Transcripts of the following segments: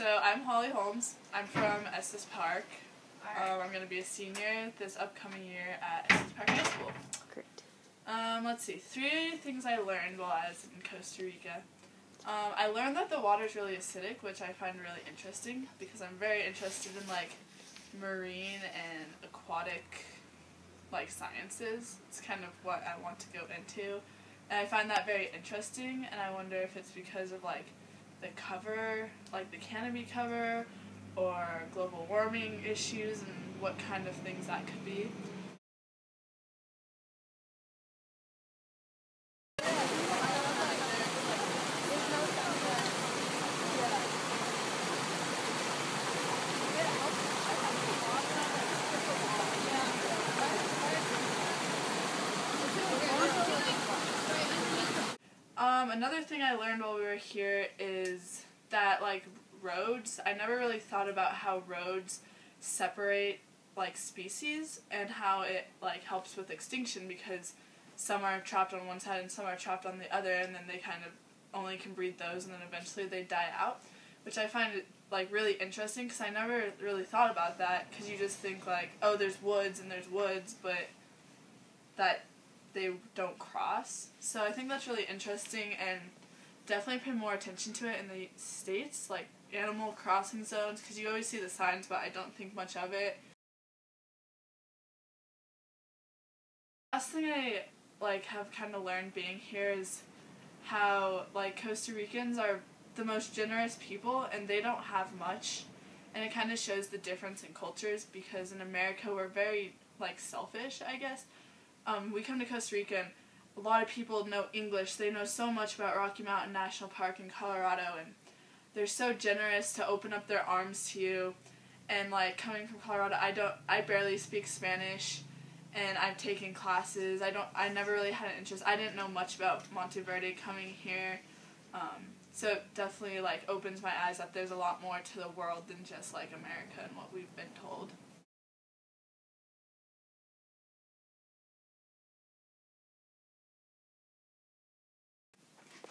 So I'm Holly Holmes. I'm from Estes Park. I'm going to be a senior this upcoming year at Estes Park High School. Great. Let's see. 3 things I learned while I was in Costa Rica. I learned that the water is really acidic, which I find really interesting because I'm very interested in marine and aquatic sciences. It's kind of what I want to go into. And I find that very interesting, and I wonder if it's because of the cover, the canopy cover, or global warming issues and what kind of things that could be. Another thing I learned while we were here is that roads, I never really thought about how roads separate species and how it helps with extinction, because some are trapped on one side and some are trapped on the other, and then they kind of only can breed those and then eventually they die out, which I find really interesting because I never really thought about that, because you just think oh, there's woods and there's woods, but that they don't cross. So I think that's really interesting, and definitely pay more attention to it in the States, animal crossing zones, because you always see the signs, but I don't think much of it. Last thing I have kind of learned being here is how Costa Ricans are the most generous people, and they don't have much, and it kind of shows the difference in cultures, because in America we're very selfish, I guess. We come to Costa Rica and a lot of people know English. They know so much about Rocky Mountain National Park in Colorado, and they're so generous to open up their arms to you. And coming from Colorado, I barely speak Spanish, and I've taken classes. I never really had an interest. I didn't know much about Monteverde coming here. So it definitely opens my eyes that there's a lot more to the world than just America and what we've been told.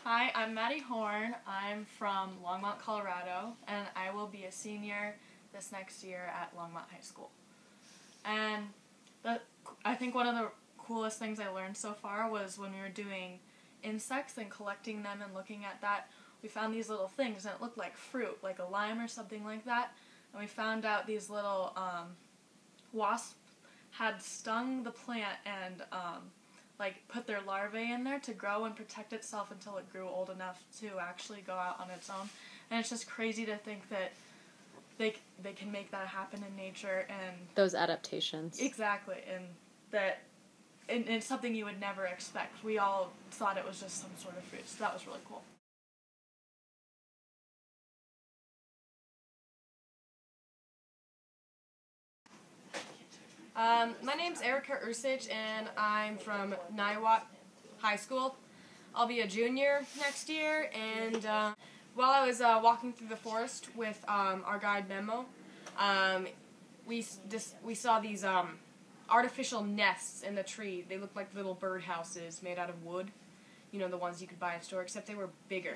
Hi, I'm Maddie Horn. I'm from Longmont, Colorado, and I will be a senior this next year at Longmont High School. And I think one of the coolest things I learned so far was when we were doing insects and collecting them and looking at that, we found these little things, and it looked like fruit, like a lime or something like that. And we found out these little wasps had stung the plant and put their larvae in there to grow and protect itself until it grew old enough to actually go out on its own. And it's just crazy to think that they can make that happen in nature, and those adaptations. Exactly, and that it's something you would never expect. We all thought it was just some sort of fruit, so that was really cool. My name's Erica Ursich, and I'm from Niwot High School. I'll be a junior next year, and while I was walking through the forest with our guide Memo, we saw these artificial nests in the tree. They looked like little birdhouses made out of wood, the ones you could buy in a store, except they were bigger.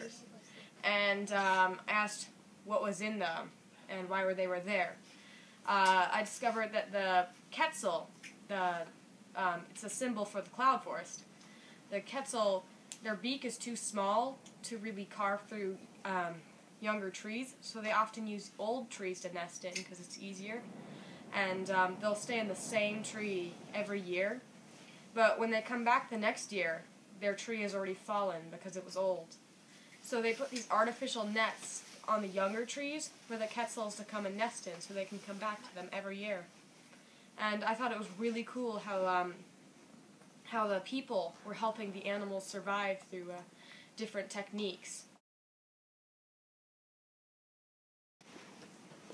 And I asked what was in them and why they were there. I discovered that the quetzal, it's a symbol for the cloud forest. The quetzal, their beak is too small to really carve through younger trees, so they often use old trees to nest in because it's easier. And they'll stay in the same tree every year. But when they come back the next year, their tree has already fallen because it was old. So they put these artificial nets on the younger trees for the quetzals to come and nest in, so they can come back to them every year. And I thought it was really cool how the people were helping the animals survive through different techniques.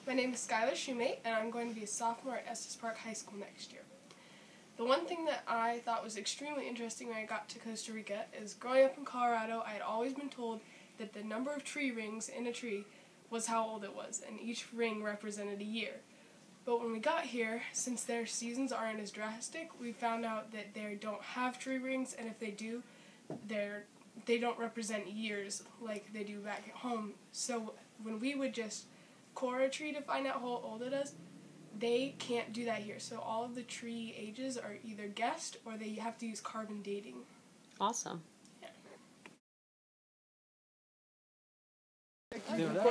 My name is Skylar Shoemate, and I'm going to be a sophomore at Estes Park High School next year. The one thing that I thought was extremely interesting when I got to Costa Rica is, growing up in Colorado, I had always been told that the number of tree rings in a tree was how old it was, and each ring represented a year. But when we got here, since their seasons aren't as drastic, we found out that they don't have tree rings, and if they do, they don't represent years like they do back at home. So when we would just core a tree to find out how old it is. They can't do that here. So all of the tree ages are either guessed or they have to use carbon dating. Awesome. ¿De verdad?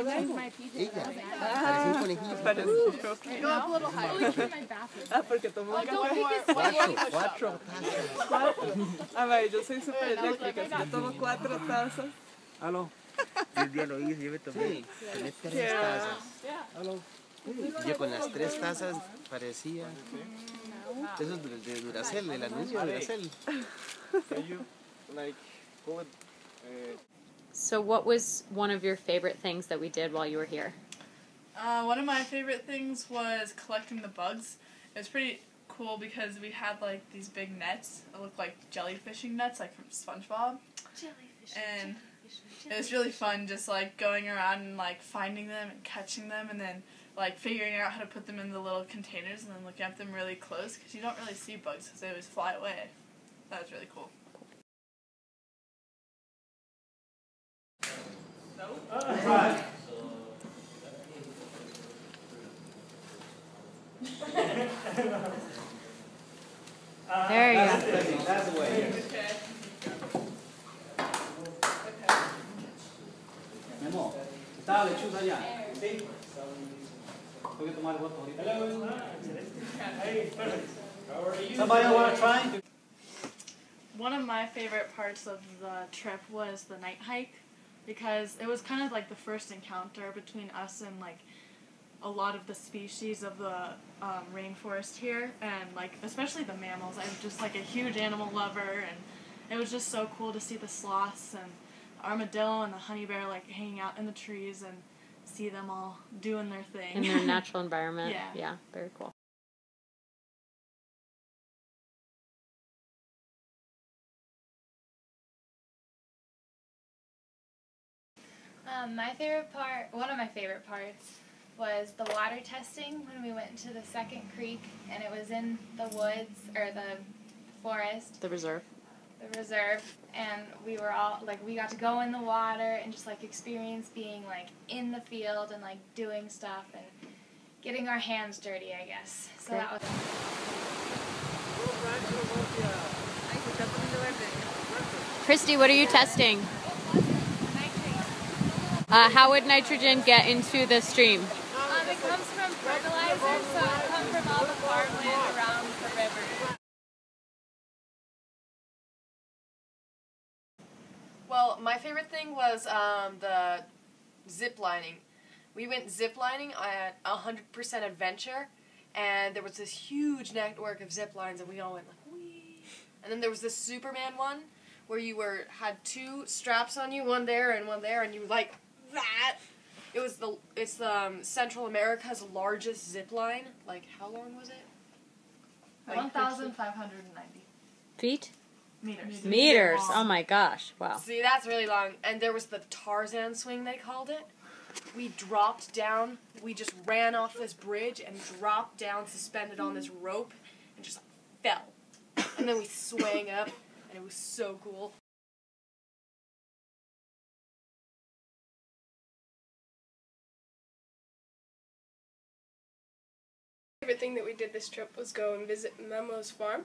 Ella. Parecía un conejillo. Go up a little higher. Porque tomo Cuatro tazas. A ver, yo soy súper eléctrica. Si yo tomo 4 tazas. Aló. Yo un día lo hice, yo me tomé. Tomé 3 tazas. Aló. Yo con las 3 tazas parecía. Eso es de Duracell, del anuncio de Duracell. So what was one of your favorite things that we did while you were here? One of my favorite things was collecting the bugs. It was pretty cool because we had like these big nets. It looked like jellyfishing nets, like from SpongeBob. And it was really fun just like going around and like finding them and catching them and then like figuring out how to put them in the little containers and then looking at them really close because you don't really see bugs because they always fly away. That was really cool. There you go. That's the way. Memo, ¿está la lechuza allá? Sí. Tengo que tomar foto ahorita. Somebody want to try? One of my favorite parts of the trip was the night hike because it was kind of like the first encounter between us and like a lot of the species of the rainforest here and like especially the mammals. I'm just like a huge animal lover and it was just so cool to see the sloths and the armadillo and the honey bear like hanging out in the trees and see them all doing their thing. In their natural environment. Yeah. Yeah, very cool. My favorite part, one of my favorite parts, was the water testing when we went to the second creek and it was in the woods, or the forest. The reserve. The reserve, and we were all, like, we got to go in the water and just, like, experience being, like, in the field and, like, doing stuff and getting our hands dirty, I guess. So that was... Christy, what are you testing? How would nitrogen get into the stream? It comes from fertilizer, so it comes from all the farmland around the river. Well, my favorite thing was the zip lining. We went zip lining at 100% adventure, and there was this huge network of zip lines, and we all went like, wee. And then there was this Superman one, where you had 2 straps on you, one there, and you like that. It's Central America's largest zip line. Like, how long was it? Like 1,590 Feet? meters. Meters. Oh my gosh. Wow. See, that's really long. And there was the Tarzan swing, they called it. We dropped down. We just ran off this bridge and dropped down, suspended on this rope, and just fell. And then we swang up, and it was so cool. My favorite thing that we did this trip was go and visit Memo's farm.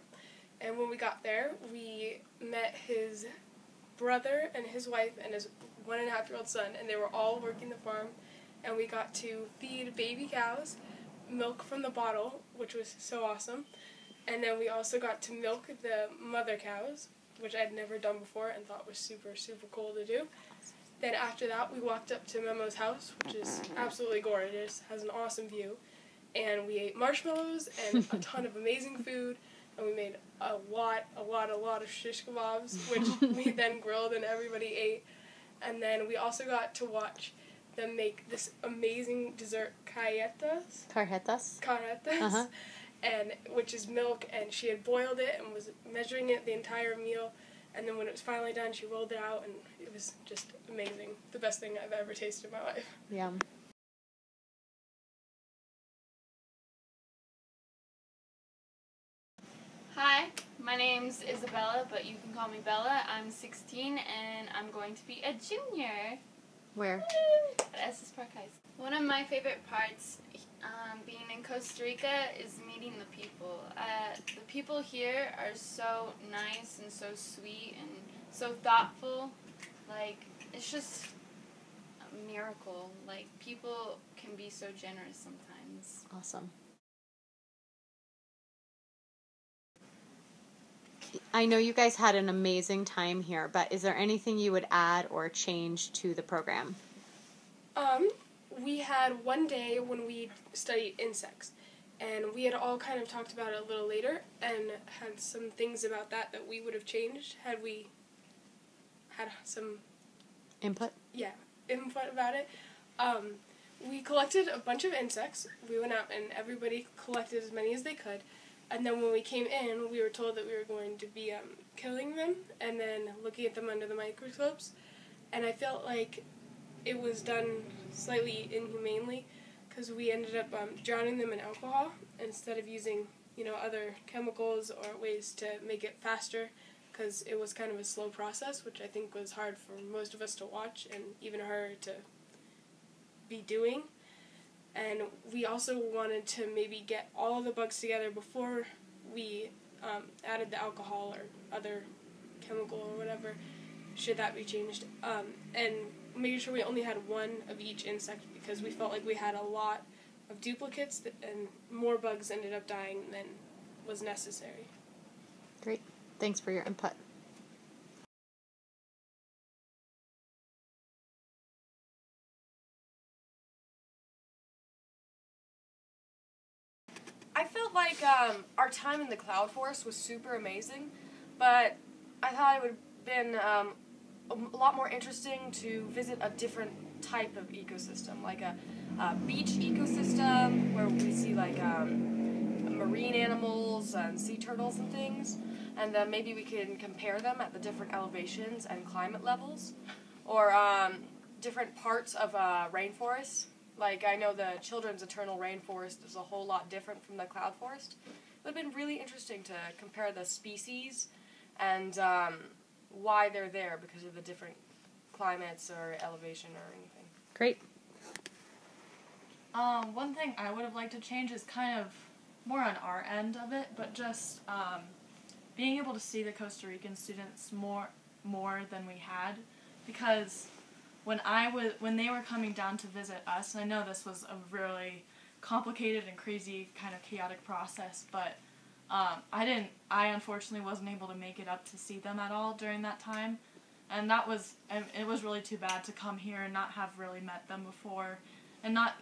And when we got there, we met his brother and his wife and his 1.5-year-old son, and they were all working the farm. And we got to feed baby cows milk from the bottle, which was so awesome. And then we also got to milk the mother cows, which I'd never done before and thought was super, super cool to do. Then after that, we walked up to Memo's house, which is absolutely gorgeous, has an awesome view. And we ate marshmallows and a ton of amazing food. And we made a lot of shish kebabs, which we then grilled and everybody ate. And then we also got to watch them make this amazing dessert, Carretas. carretas, and which is milk, and she had boiled it and was measuring it the entire meal. And then when it was finally done, she rolled it out, and it was just amazing. The best thing I've ever tasted in my life. Yum. Hi, my name's Isabella, but you can call me Bella. I'm 16 and I'm going to be a junior. Where? At Estes Park High School. One of my favorite parts being in Costa Rica is meeting the people. The people here are so nice and so sweet and so thoughtful. Like, it's just a miracle. Like, people can be so generous sometimes. Awesome. I know you guys had an amazing time here, but is there anything you would add or change to the program? We had one day when we studied insects, and we had all kind of talked about it a little later and had some things about that we would have changed had we had some Input? Yeah, input about it. We collected a bunch of insects. We went out and everybody collected as many as they could. And then when we came in, we were told that we were going to be killing them and then looking at them under the microscopes. And I felt like it was done slightly inhumanely because we ended up drowning them in alcohol instead of using, other chemicals or ways to make it faster, because it was kind of a slow process, which I think was hard for most of us to watch and even harder to be doing. And we also wanted to maybe get all of the bugs together before we added the alcohol or other chemical or whatever, should that be changed. And making sure we only had one of each insect because we felt like we had a lot of duplicates and more bugs ended up dying than was necessary. Great. Thanks for your input. I felt like our time in the Cloud Forest was super amazing, but I thought it would have been a lot more interesting to visit a different type of ecosystem, like a beach ecosystem where we see like marine animals and sea turtles and things, and then maybe we can compare them at the different elevations and climate levels, or different parts of rainforests. Like, I know the Children's Eternal Rainforest is a whole lot different from the Cloud Forest. It would have been really interesting to compare the species and why they're there because of the different climates or elevation or anything. Great. One thing I would have liked to change is kind of more on our end of it, but just being able to see the Costa Rican students more than we had, because when they were coming down to visit us, and I know this was a really complicated and crazy kind of chaotic process, but I unfortunately wasn't able to make it up to see them at all during that time, and it was really too bad to come here and not have really met them before, and not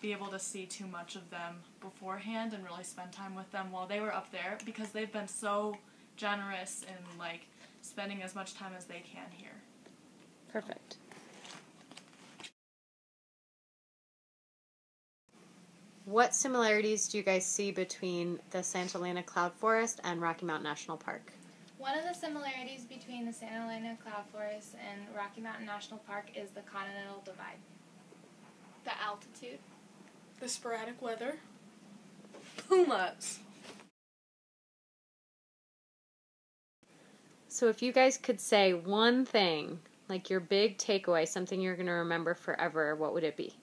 be able to see too much of them beforehand and really spend time with them while they were up there, because they've been so generous in like spending as much time as they can here. Perfect. What similarities do you guys see between the Santa Elena Cloud Forest and Rocky Mountain National Park? One of the similarities between the Santa Elena Cloud Forest and Rocky Mountain National Park is the Continental Divide. The altitude. The sporadic weather. Pumas. So if you guys could say one thing, like your big takeaway, something you're going to remember forever, what would it be?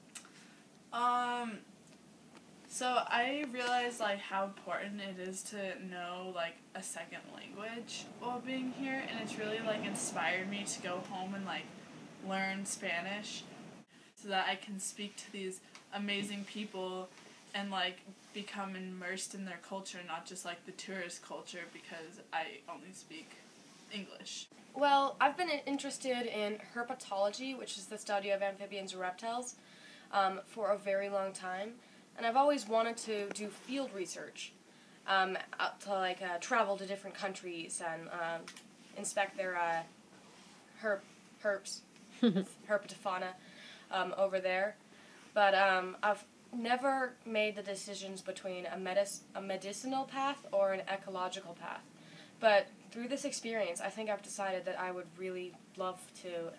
So I realized like how important it is to know like a second language while being here, and it's really like inspired me to go home and like learn Spanish so that I can speak to these amazing people and like become immersed in their culture, not just like the tourist culture, because I only speak English. Well, I've been interested in herpetology, which is the study of amphibians and reptiles, for a very long time. And I've always wanted to do field research, out to like travel to different countries and inspect their herps, herpetofauna over there. But I've never made the decisions between a medicinal path or an ecological path. But through this experience, I think I've decided that I would really love to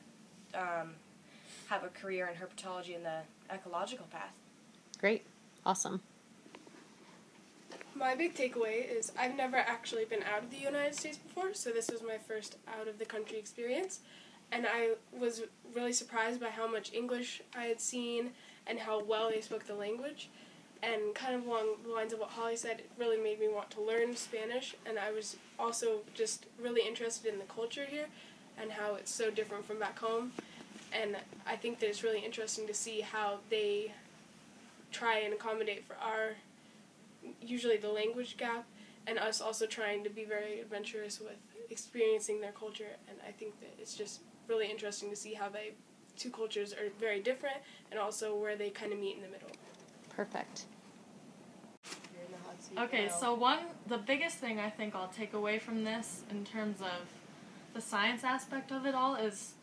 have a career in herpetology in the ecological path. Great. Awesome. My big takeaway is I've never actually been out of the United States before, so this was my first out-of-the-country experience. and I was really surprised by how much English I had seen and how well they spoke the language. And kind of along the lines of what Holly said, it really made me want to learn Spanish, and I was also just really interested in the culture here and how it's so different from back home. And I think that it's really interesting to see how they try and accommodate for our, usually the language gap, and us also trying to be very adventurous with experiencing their culture. And I think that it's just really interesting to see how two cultures are very different, and also where they kind of meet in the middle. Perfect. Okay, so the biggest thing I think I'll take away from this in terms of the science aspect of it all is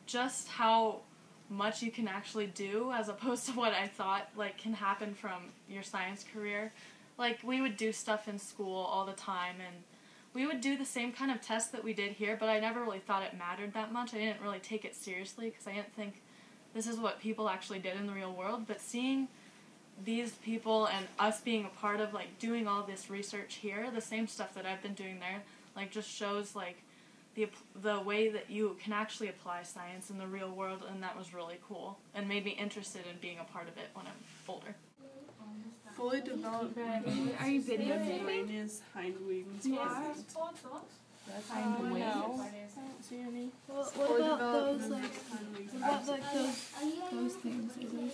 just how much you can actually do as opposed to what I thought like can happen from your science career. Like, we would do stuff in school all the time, and we would do the same kind of tests that we did here, but I never really thought it mattered that much. I didn't really take it seriously because I didn't think this is what people actually did in the real world. But seeing these people and us being a part of like doing all this research here, the same stuff that I've been doing there, like just shows like the way that you can actually apply science in the real world, and that was really cool and made me interested in being a part of it when I'm older. Fully developed. Are you videotaping? Is hind wings. Hind wings. No. I don't see any. What about those like? What about like those things? Are those